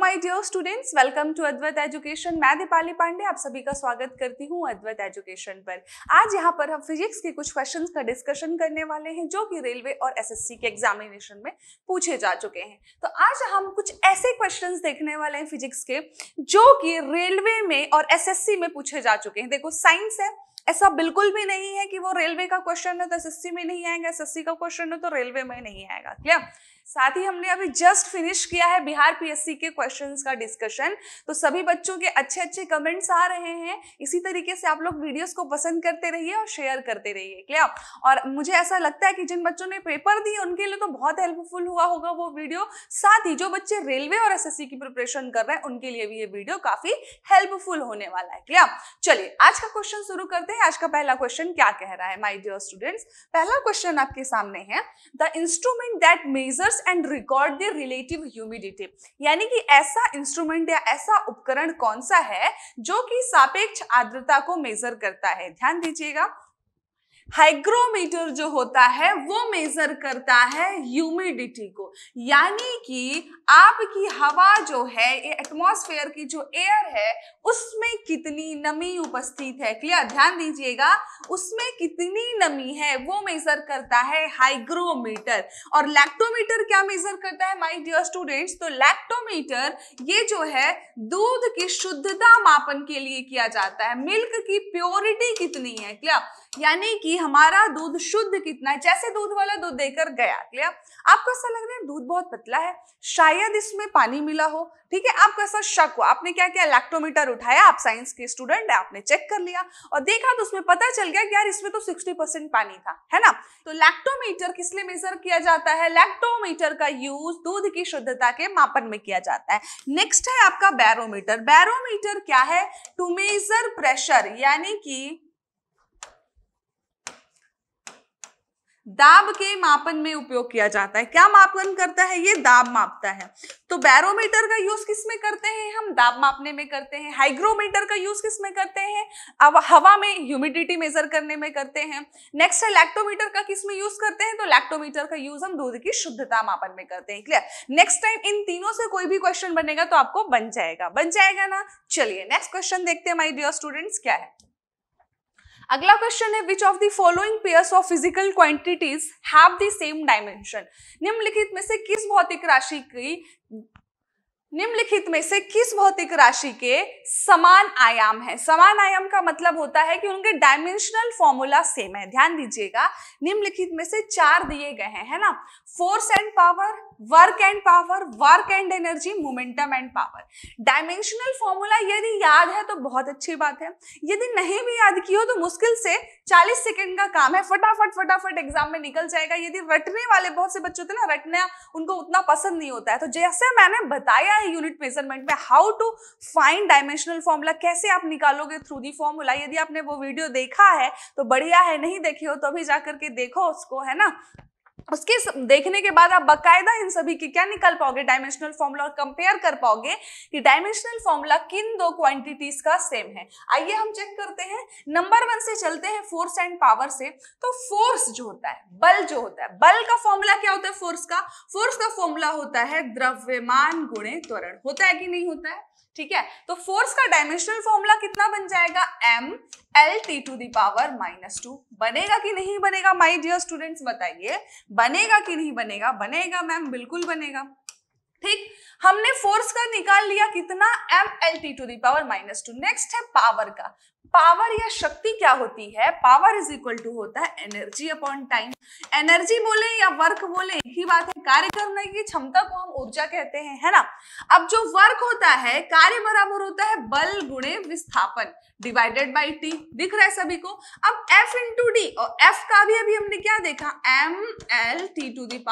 My dear students, welcome to Advait Education. मैं दीपाली पांडे आप सभी का स्वागत करती हूँ अद्वैत एजुकेशन पर। आज यहाँ पर हम फिजिक्स के कुछ क्वेश्चंस का डिस्कशन करने वाले हैं जो कि रेलवे और एसएससी के एग्जामिनेशन में पूछे जा चुके हैं। तो आज हम कुछ ऐसे क्वेश्चंस देखने वाले हैं फिजिक्स के जो कि रेलवे में और एसएससी में पूछे जा चुके हैं। देखो, साइंस है, ऐसा बिल्कुल भी नहीं है कि वो रेलवे का क्वेश्चन है तो एसएससी में नहीं आएगा, एसएससी का क्वेश्चन है तो रेलवे में नहीं आएगा। क्लियर? साथ ही हमने अभी जस्ट फिनिश किया है बिहार पीएससी के क्वेश्चंस का डिस्कशन। तो सभी बच्चों के अच्छे अच्छे कमेंट्स आ रहे हैं। इसी तरीके से आप लोग वीडियोस को पसंद करते रहिए और शेयर करते रहिए। क्लियर? और मुझे ऐसा लगता है कि जिन बच्चों ने पेपर दिए उनके लिए तो बहुत हेल्पफुल हुआ होगा वो वीडियो। साथ ही जो बच्चे रेलवे और एसएससी की प्रिपरेशन कर रहे हैं उनके लिए भी ये वीडियो काफी हेल्पफुल होने वाला है। क्लियर? चलिए आज का क्वेश्चन शुरू करते हैं। आज का पहला क्वेश्चन क्या कह रहा है माय डियर स्टूडेंट्स? पहला क्वेश्चन आपके सामने है, the instrument that measures and record the relative humidity. यानी कि ऐसा इंस्ट्रूमेंट या ऐसा उपकरण कौन सा है जो कि सापेक्ष आर्द्रता को मेजर करता है। ध्यान दीजिएगा, हाइग्रोमीटर जो होता है वो मेजर करता है ह्यूमिडिटी को, यानी कि आपकी हवा जो है, एटमॉस्फेयर की जो एयर है उसमें कितनी नमी उपस्थित है। क्लियर? ध्यान दीजिएगा, उसमें कितनी नमी है वो मेजर करता है हाइग्रोमीटर। और लैक्टोमीटर क्या मेजर करता है माय डियर स्टूडेंट्स? तो लैक्टोमीटर ये जो है दूध की शुद्धता मापन के लिए किया जाता है, मिल्क की प्योरिटी कितनी है। क्लियर? यानी कि हमारा दूध शुद्ध कितना है, जैसे दूध वाला दूध देकर गया। क्लियर? आपको ऐसा लग रहा है दूध बहुत पतला है, शायद इसमें पानी मिला हो। ठीक है, आपको ऐसा शक हो, आपने क्या किया, लैक्टोमीटर उठाया, आप साइंस के स्टूडेंट है, आपने चेक कर लिया और देखा तो उसमें पता चल गया कि यार इसमें तो 60% पानी था, है ना। तो लैक्टोमीटर किस लिए मेजर किया जाता है? लैक्टोमीटर का यूज दूध की शुद्धता के मापन में किया जाता है। नेक्स्ट है आपका बैरोमीटर। बैरोमीटर क्या है? टू मेजर प्रेशर, यानी कि दाब के मापन में उपयोग किया जाता है। क्या मापन करता है? ये दाब मापता है। तो बैरोमीटर का यूज किस में करते हैं? हम दाब मापने में करते हैं। हाइग्रोमीटर का यूज किस में करते हैं? अब हवा में ह्यूमिडिटी मेजर करने में करते हैं। नेक्स्ट है लैक्टोमीटर का किस में यूज करते हैं? तो लैक्टोमीटर का यूज हम दूध की शुद्धता मापन में करते हैं। क्लियर? नेक्स्ट टाइम इन तीनों से कोई भी क्वेश्चन बनेगा तो आपको बन जाएगा ना। चलिए नेक्स्ट क्वेश्चन देखते हैं माय डियर स्टूडेंट्स क्या है। अगला क्वेश्चन है, which of the following pairs of physical quantities have the same dimension. निम्नलिखित में से किस भौतिक राशि के समान आयाम है? समान आयाम का मतलब होता है कि उनके डायमेंशनल फॉर्मूला सेम है। ध्यान दीजिएगा, निम्नलिखित में से 4 दिए गए हैं, है ना। Force and power, work and power, work and energy, momentum and power. Dimensional formula यदि याद है तो बहुत अच्छी बात है, यदि नहीं भी याद की हो तो मुश्किल से 40 सेकंड का काम है, फटाफट एग्जाम में निकल जाएगा। यदि रटने वाले बहुत से बच्चे होते हैं ना, रटना उनको उतना पसंद नहीं होता है, तो जैसे मैंने बताया है यूनिट मेजरमेंट में how to find dimensional formula, कैसे आप निकालोगे थ्रू दी फॉर्मूला। यदि आपने वो वीडियो देखा है तो बढ़िया है, नहीं देखी हो तो अभी जाकर के देखो उसको, है ना। उसके देखने के बाद आप बकायदा इन सभी की क्या निकाल पाओगे, डायमेंशनल फॉर्मूला, और कंपेयर कर पाओगे कि डायमेंशनल फॉर्मूला किन दो क्वांटिटीज का सेम है। आइए हम चेक करते हैं। नंबर 1 से चलते हैं, फोर्स एंड पावर से। तो फोर्स जो होता है, बल जो होता है, बल का फॉर्मूला क्या होता है? फोर्स का फॉर्मूला होता है द्रव्यमान गुणे त्वरण। होता है कि नहीं होता है? ठीक है, तो फोर्स का डायमेंशनल फॉर्मूला कितना बन जाएगा? mLT⁻²। बनेगा कि नहीं बनेगा माय डियर स्टूडेंट्स? बताइए, बनेगा कि नहीं बनेगा? बनेगा मैम, बिल्कुल बनेगा। ठीक, हमने फोर्स का निकाल लिया कितना? mLT⁻²। नेक्स्ट है पावर का। पावर या शक्ति क्या होती है? पावर इज इक्वल टू होता है एनर्जी अपॉन टाइम। एनर्जी बोले या वर्क बोले एक ही बात है, कार्य करने की क्षमता को हम ऊर्जा कहते हैं, है ना। अब जो वर्क होता है, कार्य बराबर होता है बल गुणे विस्थापन डिवाइडेड बाई टी। दिख रहा है सभी को? अब F इंटू डी, और F का भी अभी हमने क्या देखा, mLT⁻²,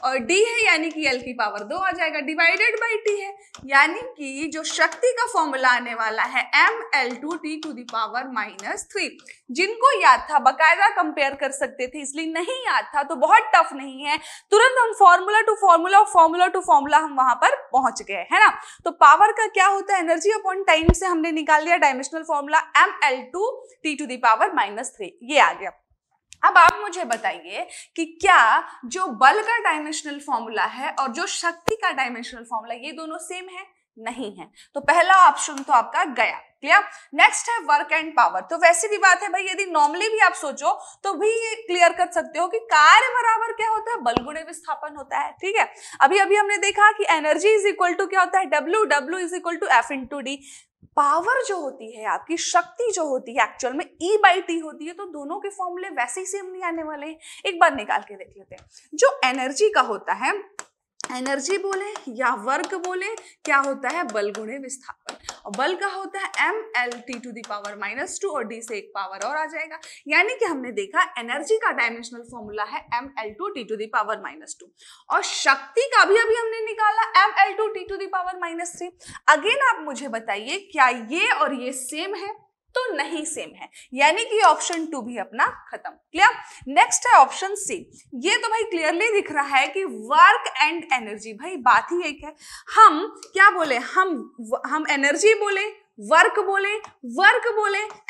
और D है यानी कि L की पावर 2 आ जाएगा, डिवाइडेड बाई T है, यानी कि जो शक्ति का फॉर्मूला आने वाला है mL2T⁻³ जिनको याद था बकायदा कंपेयर कर सकते थे, इसलिए नहीं याद था तो बहुत टफ नहीं है, तुरंत हम फॉर्मूला टू फॉर्मूला हम वहां पर पहुंच गए, है ना। तो पावर का क्या होता है? एनर्जी अपॉन टाइम से हमने निकाल लिया डायमेंशनल फॉर्मूला mL2T⁻³ ये आ गया। अब आप मुझे बताइए कि क्या जो बल का डायमेंशनल फॉर्मूला है और जो शक्ति का डायमेंशनल फॉर्मूला ये दोनों सेम है? नहीं है। तो पहला ऑप्शन तो आपका गया। क्लियर? नेक्स्ट है वर्क एंड पावर। तो वैसी भी बात है भाई, यदि नॉर्मली भी आप सोचो तो भी ये क्लियर कर सकते हो कि कार्य बराबर क्या होता है? बल गुणे विस्थापन होता है। ठीक है, अभी अभी हमने देखा कि एनर्जी इज इक्वल टू क्या होता है? W is equal to F into d. Power जो होती है, आपकी शक्ति जो होती है एक्चुअल में E/T होती है। तो दोनों के फॉर्मूले वैसे ही सेम नहीं आने वाले हैं। एक बार निकाल के देख लेते हैं। जो एनर्जी का होता है, एनर्जी बोले या वर्क बोले, क्या होता है? बल गुणे विस्थापन। और बल का होता है mLT⁻⁻2 और d से एक पावर और आ जाएगा। यानी कि हमने देखा एनर्जी का डायमेंशनल फॉर्मूला है mL2T⁻²। और शक्ति का भी अभी हमने निकाला mL2T⁻3। अगेन आप मुझे बताइए क्या ये और ये सेम है? तो नहीं सेम है, यानी कि ऑप्शन 2 भी अपना खत्म। क्लियर? नेक्स्ट है ऑप्शन सी। ये तो भाई क्लियरली दिख रहा है कि वर्क एंड एनर्जी, भाई बात ही एक है। हम क्या बोले? हम एनर्जी बोले, वर्क बोले,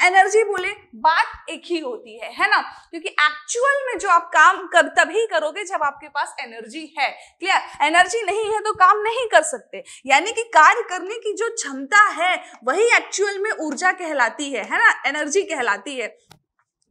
एनर्जी बोले, बात एक ही होती है ना? क्योंकि एक्चुअल में जो आप काम तभी करोगे जब आपके पास एनर्जी है। क्लियर? एनर्जी नहीं है तो काम नहीं कर सकते। यानी कि कार्य करने की जो क्षमता है वही एक्चुअल में ऊर्जा कहलाती है ना? एनर्जी कहलाती है।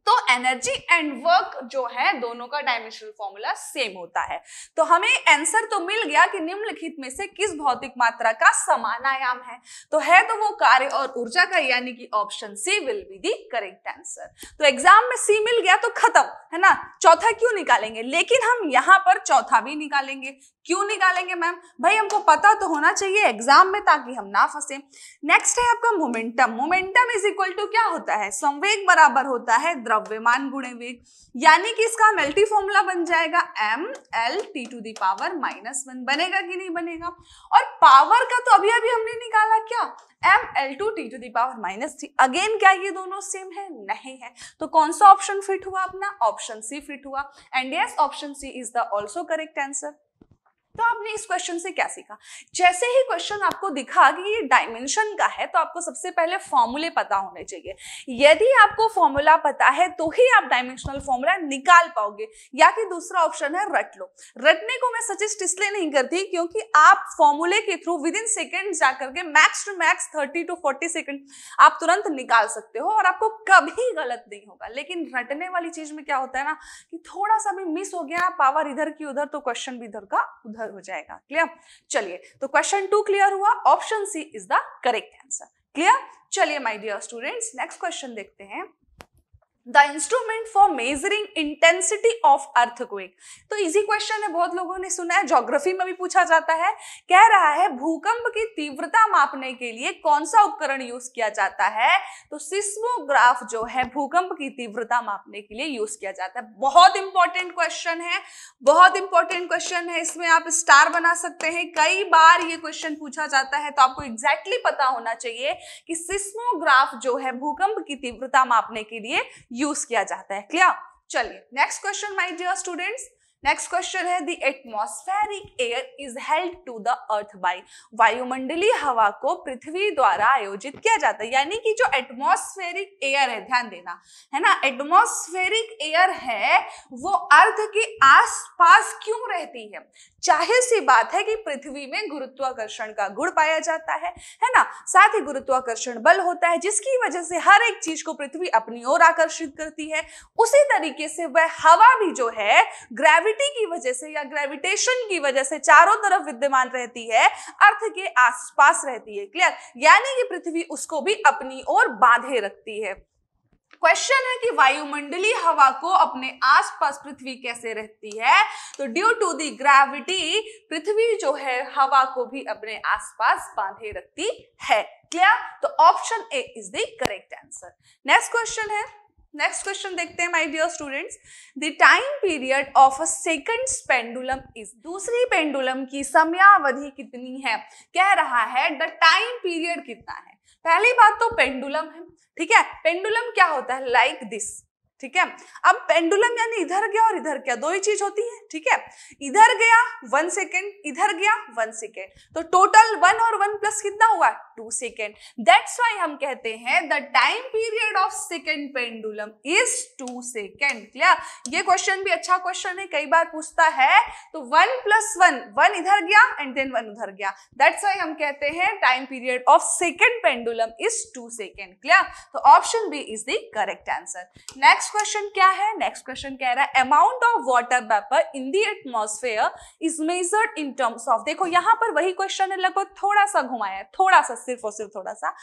तो एनर्जी एंड वर्क जो है दोनों का डायमेंशनल फॉर्मूला सेम होता है। तो हमें आंसर तो मिल गया कि निम्नलिखित में से किस भौतिक मात्रा का समान आयाम है? तो है तो वो कार्य और ऊर्जा का, यानी कि option c will be the correct answer. तो एग्जाम में सी मिल गया तो खत्म, है ना? चौथा क्यों निकालेंगे? लेकिन हम यहाँ पर चौथा भी निकालेंगे। क्यों निकालेंगे मैम? भाई हमको पता तो होना चाहिए एग्जाम में, ताकि हम ना फंसे। नेक्स्ट है आपका momentum. Momentum is equal to क्या होता है? संवेग बराबर होता है द्रव्यमान गुणे वेग। यानी कि इसका मल्टी फॉर्मूला बन जाएगा mLT⁻⁻1 बनेगा कि नहीं बनेगा? और पावर का तो अभी अभी हमने निकाला क्या? mL2T⁻3। अगेन क्या ये दोनों सेम है? नहीं है। तो कौन सा ऑप्शन फिट हुआ अपना? ऑप्शन सी फिट हुआ। And yes, option C is the also correct answer. तो आपने इस क्वेश्चन से क्या सीखा? जैसे ही क्वेश्चन आपको दिखा कि ये डायमेंशन का है, तो आपको सबसे पहले फॉर्मूले पता होने चाहिए। यदि आपको फॉर्मूला पता है तो ही आप डायमेंशनल फॉर्मूला निकाल पाओगे, या कि दूसरा ऑप्शन है रट लो। रटने को मैं सजेस्ट इसलिए नहीं करती क्योंकि आप फॉर्मूले के थ्रू विद इन सेकेंड जाकर के max to max 30 to 40 second आप तुरंत निकाल सकते हो और आपको कभी गलत नहीं होगा। लेकिन रटने वाली चीज में क्या होता है ना, कि थोड़ा सा भी मिस हो गया, पावर इधर की उधर, तो क्वेश्चन भी इधर का उधर हो जाएगा। क्लियर? चलिए, तो क्वेश्चन 2 क्लियर हुआ। Option C is the correct answer. Clear? चलिए my dear students, next question देखते हैं। The instrument for measuring intensity of earthquake. तो इजी क्वेश्चन है, बहुत लोगों ने सुना है, ज्योग्राफी में भी पूछा जाता है। कह रहा है भूकंप की तीव्रता मापने के लिए कौन सा उपकरण यूज किया जाता है? तो सिस्मोग्राफ जो है भूकंप की तीव्रता मापने के लिए यूज किया जाता है। बहुत इंपॉर्टेंट क्वेश्चन है, बहुत इंपॉर्टेंट क्वेश्चन है। इसमें आप स्टार बना सकते हैं, कई बार ये क्वेश्चन पूछा जाता है। तो आपको एग्जैक्टली पता होना चाहिए कि सिस्मोग्राफ जो है भूकंप की तीव्रता मापने के लिए यूज किया जाता है। क्लियर? चलिए next question my dear students. Next question है the atmospheric air is held to the earth by. वायुमंडलीय हवा को पृथ्वी द्वारा आयोजित किया जाता है। यानी कि जो एटमॉस्फेरिक एयर है, ध्यान देना, है ना, एटमॉस्फेरिक एयर है वो अर्थ के आसपास क्यों रहती है? जाहिर सी बात है कि पृथ्वी में गुरुत्वाकर्षण का गुण पाया जाता है ना, साथ ही गुरुत्वाकर्षण बल होता है जिसकी वजह से हर एक चीज को पृथ्वी अपनी ओर आकर्षित करती है। उसी तरीके से वह हवा भी जो है ग्रेविटी की वजह से या ग्रेविटेशन की वजह से चारों तरफ विद्यमान रहती है, अर्थ के आसपास रहती है। क्लियर? यानी कि पृथ्वी उसको भी अपनी ओर बांधे रखती है। क्वेश्चन है कि वायुमंडलीय हवा को अपने आसपास पृथ्वी कैसे रहती है? तो ड्यू टू दी ग्रेविटी पृथ्वी जो है हवा को भी अपने आसपास बांधे रखती है। क्लियर? तो option A is the correct answer. Next question है, नेक्स्ट क्वेश्चन देखते हैं my dear students. The time period of a second pendulum is. दूसरी पेंडुलम की समयावधि कितनी है? कह रहा है द टाइम पीरियड कितना है। पहली बात तो पेंडुलम है, ठीक है। पेंडुलम क्या होता है? लाइक दिस, ठीक है। अब पेंडुलम यानी इधर गया और इधर गया, दो ही चीज होती है, ठीक है। इधर गया 1 सेकेंड, इधर गया 1 सेकेंड, तो टोटल 1 और 1 प्लस कितना हुआ 2 सेकेंड। दैट्स व्हाई हम कहते हैं the time period of second pendulum is 2 second. Clear? ये क्वेश्चन भी अच्छा क्वेश्चन है, कई बार पूछता है। तो 1 + 1, 1 इधर गया एंड देन 1 उधर गया, दैट्स व्हाई हम कहते हैं time period of second pendulum is 2 second. Clear? तो option B is the correct answer. Next question क्या है? नेक्स्ट क्वेश्चन कह रहा है amount of water vapour in the atmosphere is measured in terms of. देखो यहां पर वही क्वेश्चन है, लगभग थोड़ा सा घुमाया है, थोड़ा सा, सिर्फ और सिर्फ थोड़ा सा।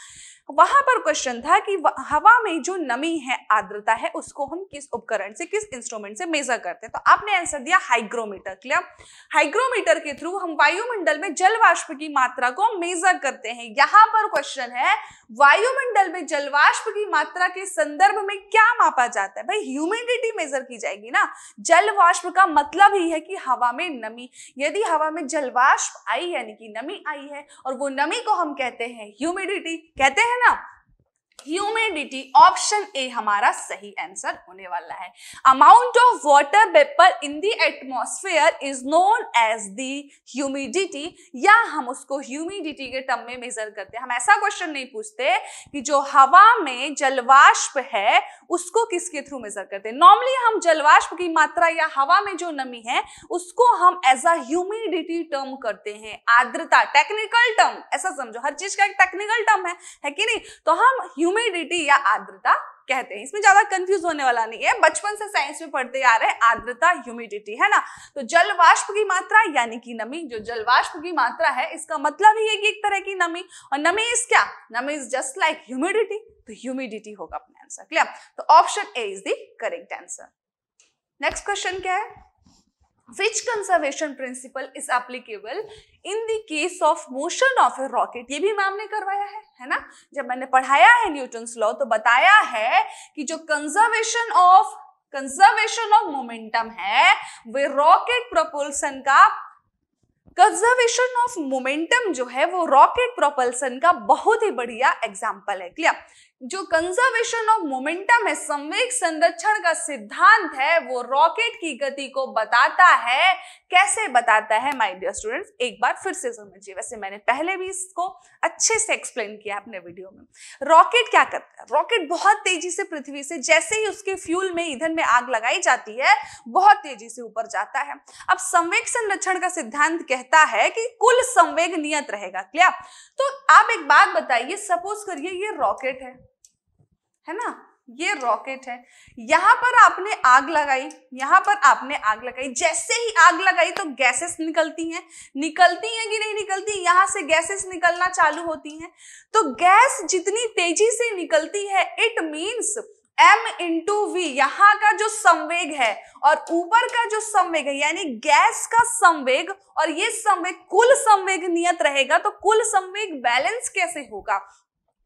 वहां पर क्वेश्चन था कि हवा में जो नमी है, आर्द्रता है, उसको हम किस उपकरण से, किस इंस्ट्रूमेंट से मेजर करते हैं। तो आपने आंसर दिया हाइग्रोमीटर। क्लियर? हाइग्रोमीटर के थ्रू हम वायुमंडल में जल वाष्प की मात्रा को मेजर करते हैं। यहां पर क्वेश्चन है वायुमंडल में जल वाष्प की मात्रा के संदर्भ में क्या मापा जाता है? भाई ह्यूमिडिटी मेजर की जाएगी ना। जल वाष्प का मतलब ही है कि हवा में नमी। यदि हवा में जल वाष्प आई यानी कि नमी आई है, और वो नमी को हम कहते हैं ह्यूमिडिटी, कहते हैं ना ह्यूमिडिटी। ऑप्शन ए हमारा सही आंसर होने वाला है। Amount of water vapour in the atmosphere is known as the humidity, या हम उसको ह्यूमिडिटी के टर्म में मेजर करते हैं। हम ऐसा क्वेश्चन नहीं पूछते कि जो हवा में जलवाष्प है उसको किसके थ्रू मेजर करते हैं। नॉर्मली हम जलवाष्प की मात्रा या हवा में जो नमी है उसको हम एज अ ह्यूमिडिटी टर्म करते हैं। आर्द्रता टेक्निकल टर्म, ऐसा समझो, हर चीज का एक टेक्निकल टर्म है कि नहीं। तो हम ह्यूमिडिटी या आर्द्रता कहते हैं। इसमें ज्यादा कंफ्यूज होने वाला नहीं है, बचपन से साइंस में पढ़ते आ रहे हैं, आर्द्रता ह्यूमिडिटी है ना। तो जल वाष्प की मात्रा यानी कि नमी, जो जल वाष्प की मात्रा है इसका मतलब ही है कि एक तरह की नमी, और नमी इज क्या? नमी इज जस्ट लाइक ह्यूमिडिटी, तो ह्यूमिडिटी होगा अपना आंसर। क्लियर? तो option A is the correct answer. Next question क्या है? Which conservation principle is applicable in the case of motion of a rocket? ये भी मैम ने करवाया है ना। जब मैंने पढ़ाया है न्यूटन्स लॉ तो बताया है कि जो कंजर्वेशन ऑफ मोमेंटम है वे रॉकेट प्रोपल्सन का, कंजर्वेशन ऑफ मोमेंटम जो है वो रॉकेट प्रोपल्सन का बहुत ही बढ़िया एग्जाम्पल है। क्लियर? जो कंजर्वेशन ऑफ मोमेंटम है, संवेग संरक्षण का सिद्धांत है, वो रॉकेट की गति को बताता है। कैसे बताता है माय डियर स्टूडेंट्स? एक बार फिर से समझिए, वैसे मैंने पहले भी इसको अच्छे से एक्सप्लेन किया अपने वीडियो में। रॉकेट क्या करता है? रॉकेट बहुत तेजी से पृथ्वी से, जैसे ही उसके फ्यूल में, ईंधन में आग लगाई जाती है, बहुत तेजी से ऊपर जाता है। अब संवेग संरक्षण का सिद्धांत कहता है कि कुल संवेग नियत रहेगा। क्लियर? तो आप एक बात बताइए, सपोज करिए ये रॉकेट है ना, ये रॉकेट है, यहां पर आपने आग लगाई, यहां पर आपने आग लगाई, जैसे ही आग लगाई तो गैसेस निकलती हैं कि नहीं निकलती? यहां से गैसेस निकलना चालू होती हैं। तो गैस जितनी तेजी से निकलती है, इट मींस m/v, यहाँ का जो संवेग है और ऊपर का जो संवेग है, यानी गैस का संवेग और ये संवेग, कुल संवेग नियत रहेगा। तो कुल संवेग बैलेंस कैसे होगा?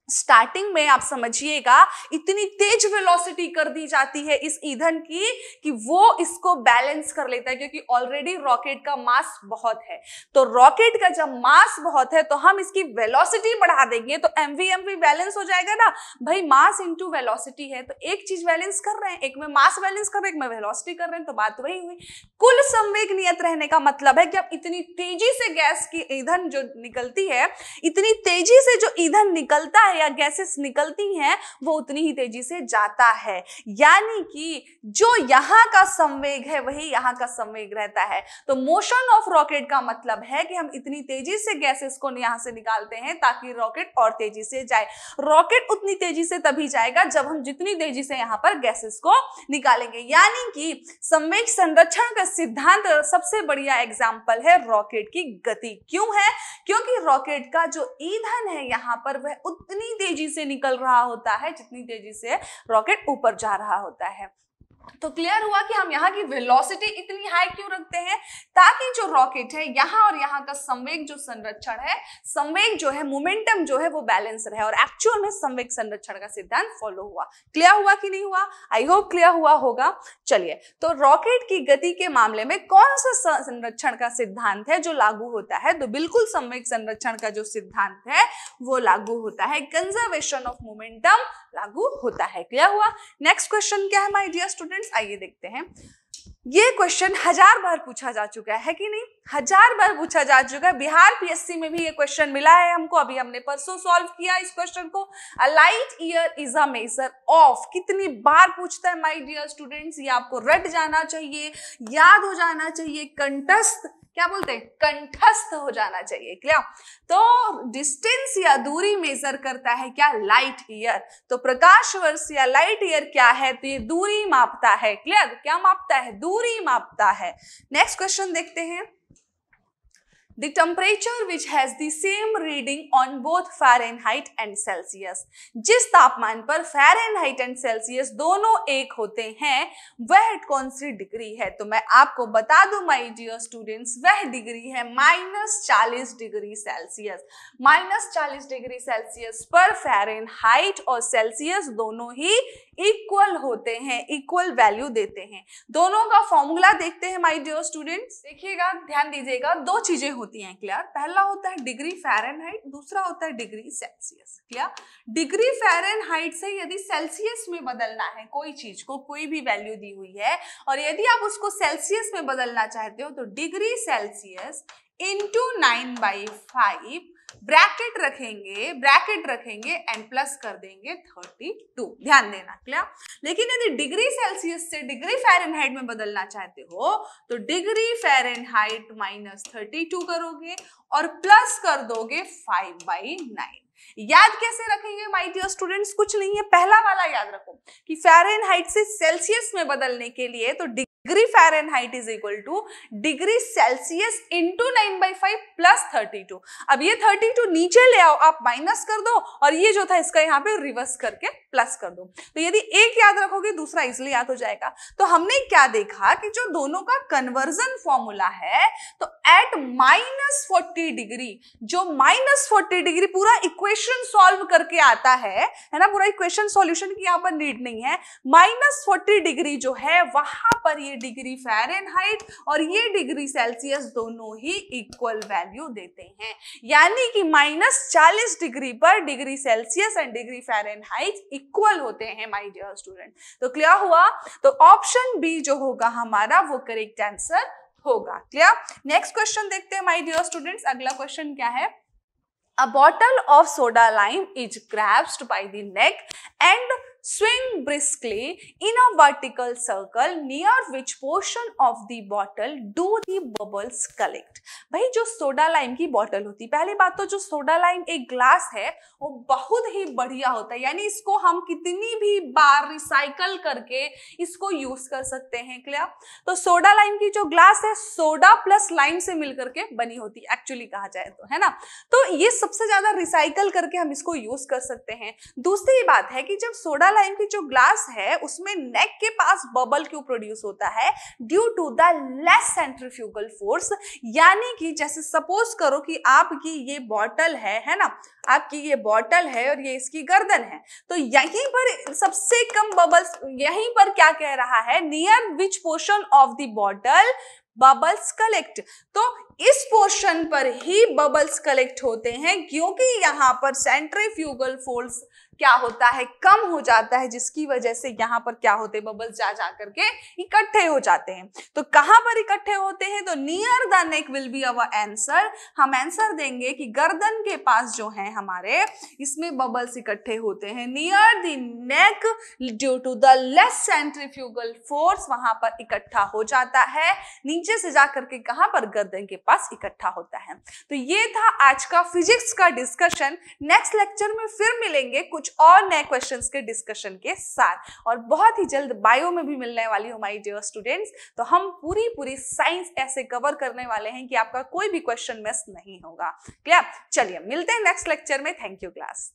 स्टार्टिंग में आप समझिएगा इतनी तेज वेलोसिटी कर दी जाती है इस ईंधन की कि वो इसको बैलेंस कर लेता है, क्योंकि ऑलरेडी रॉकेट का मास बहुत है। तो रॉकेट का जब मास बहुत है तो हम इसकी वेलोसिटी बढ़ा देंगे तो mv बैलेंस हो जाएगा ना भाई। मास इंटू वेलोसिटी है, तो एक चीज बैलेंस कर रहे हैं, एक में मास बैलेंस कर रहे हैं, एक में वेलोसिटी कर रहे हैं, तो बात वही हुई। कुल संवेग नियत रहने का मतलब है कि अब इतनी तेजी से गैस की ईंधन जो निकलती है, इतनी तेजी से जो ईंधन निकलता है या गैसेस निकलती हैं, वो उतनी ही तेजी से जाता है। यानी कि जो यहां का संवेग है वही यहां का संवेग रहता है। तो मोशन ऑफ रॉकेट का मतलब है कि हम इतनी तेजी से गैसेस को यहां से निकालते हैं ताकि रॉकेट और तेजी से जाए। रॉकेट उतनी तेजी से तभी जाएगा जब हम जितनी तेजी से यहां पर गैसेस को निकालेंगे। यानी कि संवेग संरक्षण का सिद्धांत सबसे बढ़िया एग्जाम्पल है रॉकेट की गति। क्यों है? क्योंकि रॉकेट का जो ईंधन है यहां पर वह उतनी तेजी से निकल रहा होता है जितनी तेजी से रॉकेट ऊपर जा रहा होता है। तो क्लियर हुआ कि हम यहाँ की वेलोसिटी इतनी हाई क्यों रखते हैं, ताकि जो रॉकेट है यहाँ और यहाँ का संवेग जो संरक्षण है, संवेग जो है, मोमेंटम जो है वो बैलेंस रहे, और एक्चुअल में संवेग संरक्षण का सिद्धांत फॉलो हुआ। क्लियर हुआ कि नहीं हुआ? आई होप क्लियर हुआ होगा। चलिए, तो रॉकेट की गति के मामले में कौन सा संरक्षण का सिद्धांत है जो लागू होता है? तो बिल्कुल संवेग संरक्षण का जो सिद्धांत है वो लागू होता है, कंजर्वेशन ऑफ मोमेंटम लागू होता है। क्लियर हुआ? नेक्स्ट क्वेश्चन क्या है माय डियर स्टूडेंट्स, आइए देखते हैं। ये क्वेश्चन 1000 बार पूछा जा चुका है कि नहीं? 1000 बार पूछा जा चुका है। बिहार पीएससी में भी ये क्वेश्चन मिला है हमको, अभी हमने परसों सॉल्व किया इस क्वेश्चन को। A light year is a measure of, कितनी बार पूछता है माय डियर स्टूडेंट्स, ये आपको रट जाना चाहिए, याद हो जाना चाहिए, कंठस्थ, क्या बोलते हैं, कंठस्थ हो जाना चाहिए। क्लियर? तो डिस्टेंस या दूरी मेजर करता है क्या? Light year. तो प्रकाश वर्ष या लाइट ईयर क्या है? तो ये दूरी मापता है। क्लियर? क्या मापता है? दूरी मापता है। नेक्स्ट क्वेश्चन देखते हैं। The temperature which has the same reading on both Fahrenheit and Celsius, जिस तापमान पर Fahrenheit and Celsius दोनों एक होते हैं वह कौन सी डिग्री है? तो मैं आपको बता दूं माय डियर स्टूडेंट्स, वह डिग्री है -40 डिग्री सेल्सियस। -40 डिग्री सेल्सियस पर Fahrenheit और Celsius दोनों ही इक्वल होते हैं, इक्वल वैल्यू देते हैं। दोनों का फॉर्मूला देखते हैं माय डियर स्टूडेंट्स। देखिएगा, ध्यान दीजिएगा, दो चीजें होती हैं। क्लियर? पहला होता है डिग्री फ़ारेनहाइट, दूसरा होता है degree Celsius. Clear? Degree Fahrenheit से यदि सेल्सियस में बदलना है कोई चीज को, कोई भी वैल्यू दी हुई है, और यदि आप उसको सेल्सियस में बदलना चाहते हो तो डिग्री सेल्सियस इंटू 9/5 ब्रैकेट रखेंगे एंड प्लस कर देंगे 32। ध्यान देना। क्लियर? लेकिन यदि डिग्री सेल्सियस से डिग्री फ़ारेनहाइट में बदलना चाहते हो तो डिग्री फ़ारेनहाइट -32 करोगे और प्लस कर दोगे 5/9। याद कैसे रखेंगे माय डियर स्टूडेंट्स? कुछ नहीं है, पहला वाला याद रखो कि फ़ारेनहाइट से सेल्सियस में बदलने के लिए तो degree Fahrenheit is equal two degree Celsius into 9/5 plus 32। अब ये 32 नीचे ले आओ, आप माइनस कर दो, और ये जो था इसका यहाँ पे रिवर्स करके प्लस कर दो। तो यदि एक याद रखोगे दूसरा इजिली याद हो जाएगा। तो हमने क्या देखा कि जो दोनों का कन्वर्जन फॉर्मूला है, तो एट -40 डिग्री, जो -40 डिग्री पूरा इक्वेशन सॉल्व करके आता है ना, पूरा इक्वेशन सॉल्यूशन की यहाँ पर नीड नहीं है। -40 डिग्री जो है वहां पर ये डिग्री फ़ारेनहाइट और ये डिग्री सेल्सियस दोनों ही इक्वल वैल्यू देते हैं, यानी कि -40 डिग्री पर degree Celsius and degree Fahrenheit equal होते हैं माय डियर स्टूडेंट। तो क्लियर हुआ? तो ऑप्शन बी जो होगा हमारा वो करेक्ट आंसर होगा। क्लियर? नेक्स्ट क्वेश्चन देखते हैं माय डियर स्टूडेंट्स। अगला क्वेश्चन क्या है? A bottle of soda lime is grasped by the neck and swing briskly in a vertical circle near which portion of the bottle do the bubbles collect। भाई जो soda lime की bottle होती है, पहली बात तो जो सोडा लाइम एक ग्लास है वो बहुत ही बढ़िया होता है, यानी इसको हम कितनी भी बार रिसाइकल करके इसको यूज कर सकते हैं। क्लियर? तो सोडा लाइम की जो ग्लास है सोडा प्लस लाइम से मिलकर के बनी होती है एक्चुअली कहा जाए तो, है ना। तो ये सबसे ज्यादा रिसाइकल करके हम इसको यूज कर सकते हैं। दूसरी बात है कि जब सोडा लाइम की जो ग्लास है उसमें नेक के पास बबल क्यों प्रोड्यूस होता है? Due to the less centrifugal force, यानी कि जैसे सपोज करो कि आपकी ये बॉटल है ना, आपकी ये बॉटल है और ये इसकी गर्दन है, तो यहीं पर सबसे कम बबल्स, यहीं पर क्या कह रहा है, near which portion of the bottle bubbles collect. तो इस पोर्शन पर ही बबल्स कलेक्ट होते हैं, क्योंकि यहाँ पर सेंट्रीफ्यूगल फोर्स क्या होता है, कम हो जाता है, जिसकी वजह से यहाँ पर क्या होते हैं, बबल्स जा करके इकट्ठे हो जाते हैं। तो कहां पर इकट्ठे होते हैं? तो near the NEC will be our answer. हम आंसर देंगे कि गर्दन के पास जो है हमारे, इसमें बबल्स इकट्ठे होते हैं। Near the neck due to the less centrifugal force, वहां पर इकट्ठा हो जाता है, नीचे से जाकर के कहां पर, गर्दन के पास इकट्ठा होता है। तो ये था आज का फिजिक्स का डिस्कशन। नेक्स्ट लेक्चर में फिर मिलेंगे कुछ और नए क्वेश्चंस के डिस्कशन के साथ, और बहुत ही जल्द बायो में भी मिलने वाली हूं माय डियर स्टूडेंट्स। तो हम पूरी साइंस ऐसे कवर करने वाले हैं कि आपका कोई भी क्वेश्चन मिस नहीं होगा। क्लियर? चलिए मिलते हैं नेक्स्ट लेक्चर में। Thank you class.